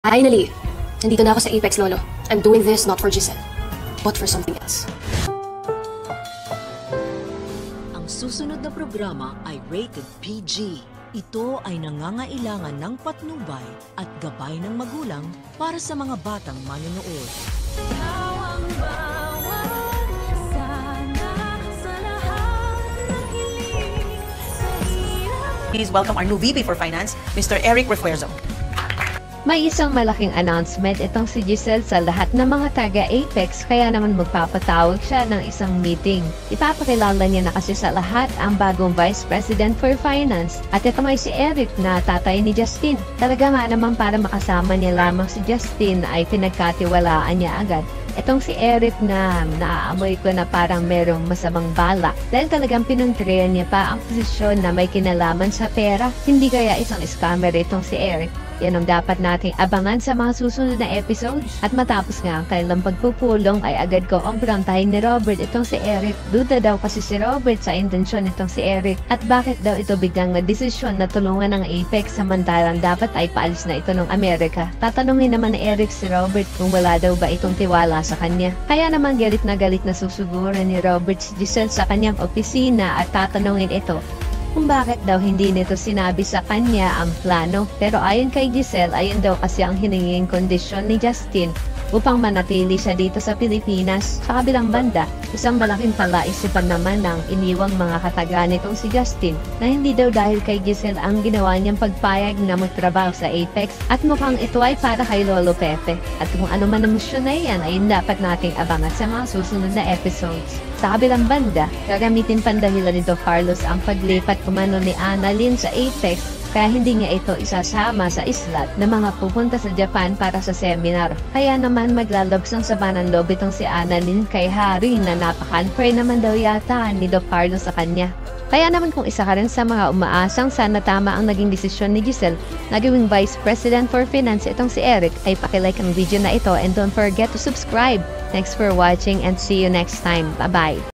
Finally, nandito na ako sa Apex, Lolo. I'm doing this not for Giselle, but for something else. Ang susunod na programa ay rated PG. Ito ay nangangailangan ng patnubay at gabay ng magulang para sa mga batang manonood. Please welcome our new VP for Finance, Mr. Eric Refuerzo. May isang malaking announcement itong si Giselle sa lahat ng mga taga-Apex, kaya naman magpapatawag siya ng isang meeting. Ipapakilala niya na kasi sa lahat ang bagong Vice President for Finance. At ito may si Eric na tatay ni Justin. Talaga nga naman para makasama niya lamang si Justin ay pinagkatiwalaan niya agad. Itong si Eric na naaamoy ko na parang merong masamang balak dahil talagang pinuntriyan niya pa ang posisyon na may kinalaman sa pera. Hindi kaya isang scammer itong si Eric? Yan ang dapat nating abangan sa mga susunod na episode. At matapos nga ang kanilang pagpupulong ay agad ko omprantahin ni Robert itong si Eric. Duda daw kasi si Robert sa intensyon itong si Eric. At bakit daw ito biglang nagdesisyon na tulungan ng Apex samantalang dapat ay paalis na ito ng Amerika. Tatanungin naman ni Eric si Robert kung wala daw ba itong tiwala sa kanya. Kaya naman galit na susuguran ni Robert si Giselle sa kanyang opisina at tatanungin ito kung bakit daw hindi nito sinabi sa kanya ang plano. Pero ayon kay Giselle, ayun daw kasi ang hininging kondisyon ni Justin upang manatili siya dito sa Pilipinas. Sa kabilang banda, isang malaking palaisipan naman ng iniwang mga kataga nitong si Justin na hindi daw dahil kay Giselle ang ginawa niyang pagpayag na magtrabaho sa Apex at mukhang ito ay para kay Lolo Pepe. At kung ano man ang misyon na iyan ay dapat nating abangan sa mga susunod na episodes. Sa kabilang banda, gagamitin pandahilan nito Carlos ang paglipat kumano ni Annalyn sa Apex kaya hindi niya ito isasama sa islat na mga pupunta sa Japan para sa seminar. Kaya naman maglalabs ng sama ng loob itong si Annalyn kay Harry na napaka-unfair naman daw yata ni Doc Carlos sa kanya. Kaya naman kung isa ka rin sa mga umaasang sana tama ang naging desisyon ni Giselle na gawing Vice President for Finance itong si Eric, ay pakilike ang video na ito and don't forget to subscribe. Thanks for watching and see you next time. Bye-bye!